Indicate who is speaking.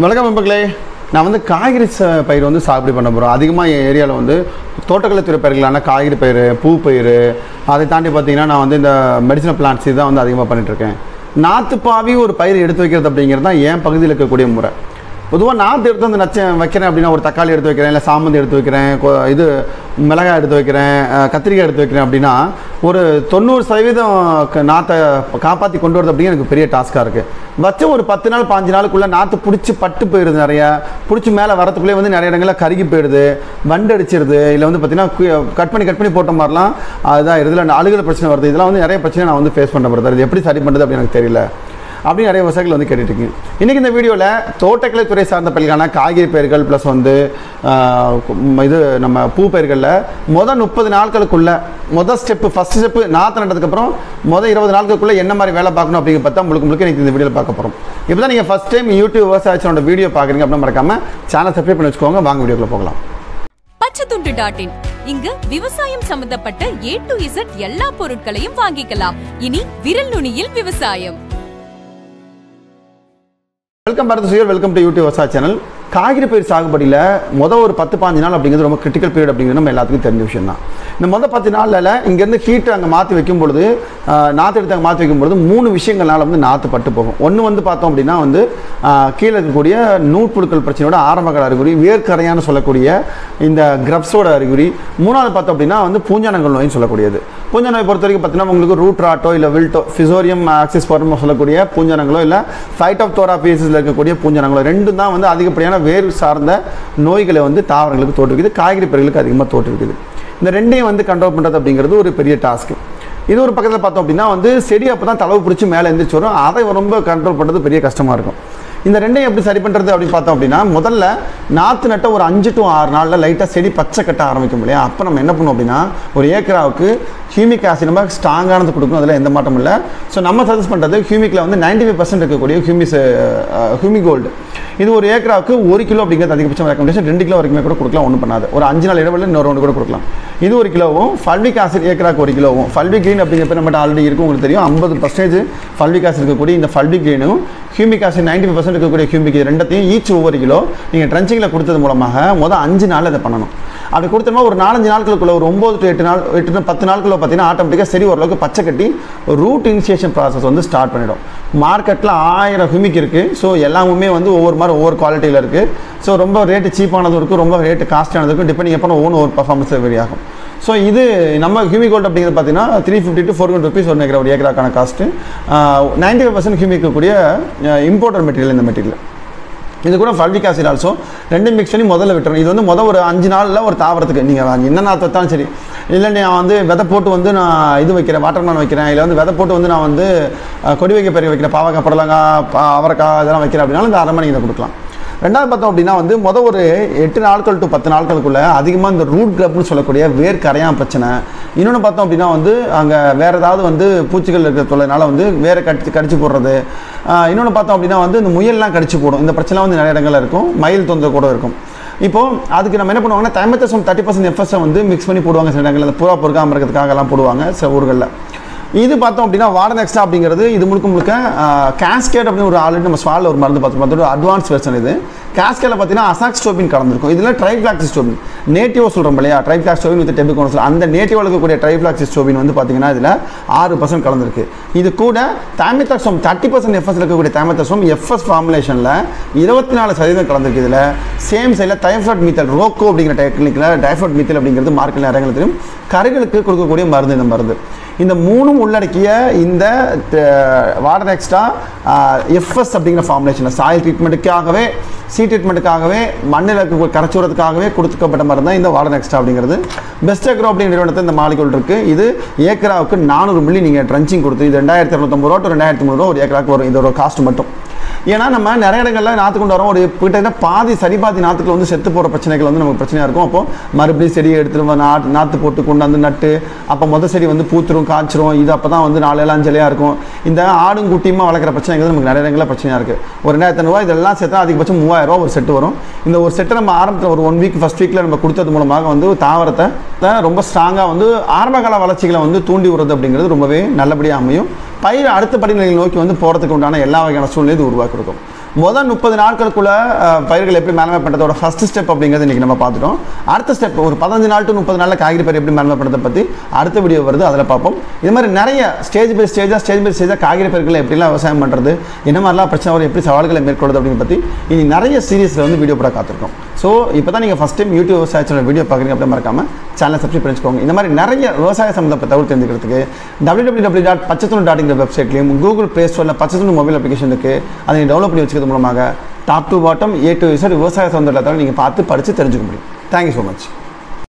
Speaker 1: வணக்கம் நண்பர்களே. நான் வந்து காய்கறி பயிர் வந்து சாகுபடி பண்ண போகிறோம். அதிகமாக என் ஏரியாவில் வந்து தோட்டக்கலைத்துறை பயிர்களான காய்கறி பயிர், பூ பயிர், அதை தாண்டி பார்த்தீங்கன்னா நான் வந்து இந்த மெடிசனல் பிளான்ட்ஸ் தான் வந்து அதிகமாக பண்ணிகிட்ருக்கேன். நாற்றுப்பாவி ஒரு பயிர் எடுத்து வைக்கிறது அப்படிங்கிறது தான் என் பகுதியில் இருக்கக்கூடிய முறை. பொதுவாக நாற்று எடுத்து வந்து வைக்கிறேன் அப்படின்னா ஒரு தக்காளி எடுத்து வைக்கிறேன், இல்லை சாமந்தி எடுத்து வைக்கிறேன், இது மிளகாய் எடுத்து வைக்கிறேன், கத்திரிக்காய் எடுத்து வைக்கிறேன் அப்படின்னா ஒரு 90% நாற்றை காப்பாற்றி கொண்டு வரது அப்படிங்கிற எனக்கு பெரிய டாஸ்க்காக இருக்குது. வச்ச ஒரு 10 நாள் 5 நாளுக்குள்ளே நாற்று பிடிச்சி பட்டு போயிடுது, நிறையா பிடிச்சி மேலே வரத்துக்குள்ளே வந்து நிறைய இடங்களில் கருகி போயிடுது, வண்டு அடிச்சிருது, இல்லை வந்து பார்த்திங்கன்னா கட் பண்ணி போட்ட மாதிரிலாம் அதுதான் இதில் அழுகிற பிரச்சனை வருது. இதெல்லாம் வந்து நிறைய பிரச்சனை நான் வந்து ஃபேஸ் பண்ண போகிறது. இது எப்படி சரி பண்ணுறது அப்படின்னு எனக்கு தெரியல அப்படின்னு நிறைய விவசாயிகள் வந்து கேட்டுட்ருக்கீங்க. இன்றைக்கி இந்த வீடியோவில் தோட்டக்கலைத்துறை சார்ந்த பயிர்களான காய்கறி பயிர்கள் ப்ளஸ் வந்து இது நம்ம பூ பயிர்களில் மொதல் 30 நாட்களுக்குள்ளே ஃபஸ்ட் ஸ்டெப்பு நாற்று நட்டதுக்கப்புறம் மொதல் 20 நாட்களுக்குள்ளே என்ன மாதிரி வேலை பார்க்கணும் அப்படிங்கிற பார்த்தா முழுக்க இன்றைக்கி இந்த வீடியோவில் பார்க்க போகிறோம். இப்போ தான் நீங்கள் ஃபஸ்ட் டைம் யூடியூப் விவசாயத்தோட வீடியோ பார்க்குறீங்க அப்படின்னு மறக்காமல் சேனல் சப்ஸ்கிரைப் பண்ணி வச்சுக்கோங்க. வாங்க வீடியோக்குள்ள போகலாம்.
Speaker 2: பச்சைத்துண்டு.in இங்கு விவசாயம் சம்பந்தப்பட்ட A to Z எல்லா பொருட்களையும் வாங்கிக்கலாம். இனி விரல் நுனியில் விவசாயம்.
Speaker 1: Welcome Bharat sure, welcome to YouTube விவசாய சேனல். காய்கறி பயிர் சாகுபடியில் மொதல் ஒரு 10-15 நாள் அப்படிங்கிறது ரொம்ப கிரிட்டிக்கல் பீரியட் அப்படிங்கிறது நம்ம எல்லாத்துக்கும் தெரிஞ்ச விஷயம் தான். இந்த மொதல் 10 நாளில் இங்கேருந்து ஹீட்டு அங்கே மாற்றி வைக்கும் பொழுது, நாற்று எடுத்து அங்கே மாற்றி வைக்கும்பொழுது 3 விஷயங்கள்னால வந்து நாற்று பட்டு போகும். ஒன்று வந்து பார்த்தோம் அப்படின்னா வந்து கீழே இருக்கக்கூடிய நூற்புழுக்கள் பிரச்சனையோட ஆரம்பகால அறிகுறி, வேர்க்கரையான்னு சொல்லக்கூடிய இந்த கிரப்ஸோட அறிகுறி. மூணாவது பார்த்தோம் அப்படின்னா வந்து பூஞ்சானங்கள் நோயின்னு சொல்லக்கூடியது. பூஞ்சா நோய் பொறுத்த வரைக்கும் பார்த்தீங்கன்னா உங்களுக்கு ரூட் ராட்டோ இல்லை வில்ட்டோ, ஃபிசோரியம் ஆக்சிஸ் ஃபார்மோ சொல்லக்கூடிய பூஞ்சானங்களோ இல்லை ஃபைட்டோப்தோராபீசிஸில் இருக்கக்கூடிய பூஞ்சானங்களோ ரெண்டும் தான் வந்து அதிகப்படியான வேர் சார்ந்த நோய்களை வந்து தாவரங்களுக்கு தோற்றுவிக்குது, காய்கறி பயிர்களுக்கு அதிகமாக தோற்றுவிக்குது. இந்த ரெண்டையும் வந்து கண்ட்ரோல் பண்ணுறது அப்படிங்கிறது ஒரு பெரிய டாஸ்க்கு. இது ஒரு பக்கத்தில் பார்த்தோம் அப்படின்னா வந்து செடி அப்போ தான் தளவு பிடிச்சி மேலே எழுந்திரிச்சு வரும், அதை ரொம்ப கண்ட்ரோல் பண்ணுறது பெரிய கஷ்டமாக இருக்கும். இந்த ரெண்டையும் எப்படி சரி பண்ணுறது அப்படின்னு பார்த்தோம் அப்படின்னா, முதல்ல நாற்று நட்ட ஒரு 5 to 6 நாளில் லைட்டாக செடி பச்சை கட்ட ஆரம்பிக்கும் இல்லையா, அப்போ நம்ம என்ன பண்ணுவோம் அப்படின்னா ஒரு ஏக்கராவுக்கு ஹியூமிக் ஆசிட் நம்ம ஸ்ட்ராங்கானது கொடுக்கணும், அதில் எந்த மாற்றம் இல்லை. ஸோ நம்ம சஜஸ்ட் பண்ணுறது ஹியூமிக்கில் வந்து 95% இருக்கக்கூடிய ஹியூமிக் கோல்டு. இது ஒரு ஏக்கராவுக்கு 1 கிலோ அப்படிங்கிறது அதிகபட்சம் ரெக்கமெண்டேஷன். 2 கிலோ வரைக்குமே கூட கொடுக்கலாம், ஒன்றும் பண்ணாது. ஒரு 5 நாள் இடைவெளியில் இன்னொரு ஒன்று கூட கொடுக்கலாம். இது 1 கிலோவும் ஃபல்விக் ஆசிட் ஏக்கராவுக்கு 1 கிலோவும் ஃபல்விக் கிரீன் அப்படிங்கிறப்ப நம்மகிட்ட ஆல்ரெடி இருக்கும், உங்களுக்கு தெரியும். 50% ஃபல்விக் ஆசிட் இருக்கக்கூடிய இந்த ஃபல்விக் கிரீனும் ஹியூமிக் ஆசிட் 95% இருக்கக்கூடிய ஹியூமிக் ரெண்டத்தையும் ஈச் ஒவ்வொரு கிலோ நீங்கள் ட்ரென்ச்சிங்கில் கொடுத்தது மூலமாக மொதல் 5 நாள் அதை பண்ணணும். அப்படி கொடுத்தோம்னா ஒரு 4-5 நாட்களுக்குள்ள ஒரு 9 to 8 நாள் 8 to 10 நாட்களுக்குள்ள பார்த்தீங்கன்னா ஆட்டோமேட்டிக்காக சரி ஓரளவுக்கு பச்சை கட்டி ரூட் இனிஷியேஷன் ப்ராசஸ் வந்து ஸ்டார்ட் பண்ணிடும். மார்க்கெட்டில் 1000 ஹியூமிக் இருக்குது. ஸோ எல்லாமே வந்து ஒவ்வொரு குவாலிட்டியில் இருக்குது. ஸோ ரொம்ப ரேட்டு சீப்பானதும் இருக்குது, ரொம்ப ரேட்டு காஸ்டானதும் இருக்குது. டிபெண்டிங் அப்போ ஒவ்வொரு பர்ஃபார்மன்ஸ் வெரி ஆகும். ஸோ இது நம்ம ஹியூமிக் கோல்டு அப்படிங்கிறது பார்த்தீங்கன்னா 350 to 400 rupees ஒரு ஏக்கராக்கான காஸ்ட்டு. 95% ஹியூமிக் இருக்கக்கூடிய இம்போர்ட்டர் மெட்டீரியல். இந்த மெட்டீரியல் இது கூட ஃபல்விக் ஆசிட் ஆல்சோ ரெண்டும் மிக்ஸ் பண்ணி முதல்ல விட்டுறணும். இது வந்து ஒரு 5 நாளில் ஒரு தாவரத்துக்கு நீங்கள் என்ன நாற்று வைத்தாலும் சரி, இல்லை நான் வந்து விதை போட்டு வந்து நான் இது வைக்கிறேன், வாட்டர்மேன் வைக்கிறேன், இல்லை வந்து விதை போட்டு வந்து நான் வந்து கொடி வைக்க பயிர் வைக்கிறேன், பாவக்காய், புடலங்காய், அவரைக்காய் இதெல்லாம் வைக்கிறேன் அப்படின்னாலும் இந்த 1/2 மணி இதை கொடுக்கலாம். ரெண்டாவது பார்த்தோம் அப்படின்னா வந்து ஒரு 8 நாட்கள் to 10 நாட்களுக்குள்ளே அதிகமாக இந்த ரூட் கிரப்னு சொல்லக்கூடிய வேர் கரையான் பிரச்சனை. இன்னொன்று பார்த்தோம் அப்படின்னா வந்து அங்கே வேறு ஏதாவது வந்து பூச்சிகள் இருக்கிற தொல்லைனால வந்து வேரை கடிச்சு போடுறது. இன்னொன்று பார்த்தோம் அப்படின்னா வந்து இந்த முயல்லாம் கடிச்சு போடும். இந்த பிரச்சனை வந்து நிறைய இடங்களில் இருக்கும், மயில் தொந்தரவு கூட இருக்கும். இப்போது அதுக்கு நம்ம என்ன பண்ணுவாங்கன்னா தைமத்தசம் 30% FS வந்து மிக்ஸ் பண்ணி போடுவாங்க. சில இடங்களில் அந்த புறா பொறுக்காமல் இருக்கிறதுக்காகலாம் போடுவாங்க சில ஊர்களில். இது பார்த்தோம் அப்படின்னா வார்டன் எக்ஸ்ட்ரா அப்படிங்கிறது இது முழுக்க கேஸ்கேட் அப்படின்னு ஒரு ஆல்ரெடி நம்ம ஸ்வாலில் ஒரு மருந்து பார்த்தோம், அதோட அட்வான்ஸ் வெர்ஷன். இது கேஸ்கேட்டில் பார்த்தீங்கன்னா அசாக்ஸ்டோபின் கலந்துருக்கும். இதில் ட்ரைஃப்ளாக்சிஸ்டோபின் நேட்டிவ் சொல்கிறோம் இல்லையா, ட்ரைஃப்ளாக்சிஸ்டோபின் வித் டெபிகோனஸ், அந்த நேட்டிவ் இருக்கக்கூடிய ட்ரைஃப்ளாக்சிஸ்டோபின் வந்து பார்த்தீங்கன்னா இதில் 6% கலந்துருக்கு. இது கூட தைமத்தசம் 30% FS இருக்கக்கூடிய தைமத்தசம் FS ஃபார்முலேஷனில் 24% கலந்துருக்கு. இதில் சேம் சைடில் டைஃபாய்ட் மீத்தல் ரோக்கோ அப்படிங்கிற டெக்னிக்கில் டைஃபாய்ட் மீத்தல் அப்படிங்கிறது மார்க்கெட்டில் நிறைய தெரியும், கருகளுக்கு கொடுக்கக்கூடிய மருந்து. இந்த மருந்து இந்த 3ம் உள்ளடக்கிய இந்த வார்டன் எக்ஸ்ட்ரா FS அப்படிங்கிற ஃபார்முலேஷனில் சாயில் ட்ரீட்மெண்ட்டுக்காகவே, சீட் ட்ரீட்மெண்ட்டுக்காகவே, மண்ணில் கரைச்சுறதுக்காகவே கொடுக்கப்பட்ட மருந்து தான் இந்த வார்டன் எக்ஸ்ட்ரா அப்படிங்கிறது. பெஸ்ட் அக்ரோ அப்படிங்கிற நிறுவனத்தில் இந்த மாலிகூல் இருக்குது. இது ஏக்கராவுக்கு 400 மில்லி நீங்கள் ட்ரென்ச்சிங் கொடுத்து இது 2250 to 2300 ஒரு ஏக்கராவுக்கு வரும். இதோட காஸ்ட் மட்டும். ஏன்னா நம்ம நிறைய இடங்களில் நாற்று கொண்டு வரோம், ஒரு கிட்டத்தட்ட சரி பாதி நாற்றுக்கள் வந்து செத்து போகிற பிரச்சனைகள் வந்து நமக்கு பிரச்சனையாக இருக்கும். அப்போது மறுபடியும் செடியை எடுத்துகிட்டு நாற்று போட்டு கொண்டாந்து நட்டு அப்போ செடி வந்து பூத்துரும், காய்ச்சிரும். இது அப்போ தான் வந்து 4 அஞ்சலையாக இருக்கும். இந்த ஆடும் குட்டியுமா வளர்க்குற பிரச்சனைகள் நமக்கு நிறைய இடங்களில் பிரச்சனையாக இருக்குது. ஒரு 2500 இதெல்லாம் சேர்த்தா அதிகபட்சம் 3000 ஒரு செட்டு வரும். இந்த ஒரு செட்டை நம்ம ஆரம்பத்தில் ஒரு 1 வீக் ஃபஸ்ட் வீக்கில் நம்ம கொடுத்தது மூலமாக வந்து தாவரத்தை ரொம்ப ஸ்ட்ராங்காக வந்து ஆரம்பகால வளர்ச்சிகளை வந்து தூண்டி விடுறது அப்படிங்கிறது ரொம்பவே நல்லபடியாக அமையும். பயிர் அடுத்த படிநிலையை நோக்கி வந்து போகிறதுக்கு உண்டான எல்லா வகையான சூழ்நிலையும் இது உருவாக்கி கொடுக்கும். முதல் 30 நாட்களுக்குள்ள பயிர்கள் எப்படி மேலாண்மை பண்ணுறதோட ஃபர்ஸ்ட் ஸ்டெப் அப்படிங்கிறது இன்றைக்கி நம்ம பார்த்துட்டோம். அடுத்த ஸ்டெப் ஒரு 15 நாள் டு 30 நாளில் காய்கறி பயிர் எப்படி மேலாண்மை பண்ணுறதை பற்றி அடுத்த வீடியோ வருது, அதில் பார்ப்போம். இது மாதிரி நிறைய ஸ்டேஜ் பை ஸ்டேஜாக காய்கறி பயிர்களை எப்படிலாம் விவசாயம் பண்ணுறது, என்ன மாதிரிலாம் பிரச்சனை வரும், எப்படி சவால்களை மேற்கொள்வது அப்படின்னு பற்றி இனி நிறைய சீரீஸில் வந்து வீடியோ போட காத்திருக்கோம். ஸோ இப்போ தான் நீங்கள் ஃபஸ்ட் டைம் யூடியூப் விவசாய சேனல் வீடியோ பார்க்குறீங்க அப்படியே மறக்காமல் சேனலை சப்ஸ்கிரைப் பண்ணிக்கோங்க. இந்த மாதிரி நிறைய விவசாய சம்மந்தப்பட்ட தகவல் தெரிஞ்சுக்கிறதுக்கு www.பச்சைத்துண்டு.in வெப்சைட்லையும் கூகுள் ப்ளே ஸ்டோரில் பச்சைத்துண்டு மொபைல் அப்ளிகேஷன் இருக்குது, அதை டவுன்லோட் பண்ணி வச்சுக்கிறது மூலமாக top to bottom A to Z விவசாய சம்மந்தப்பட்ட தகவல் நீங்கள் பார்த்து படித்து தெரிஞ்சுக்க முடியும். Thank you so much.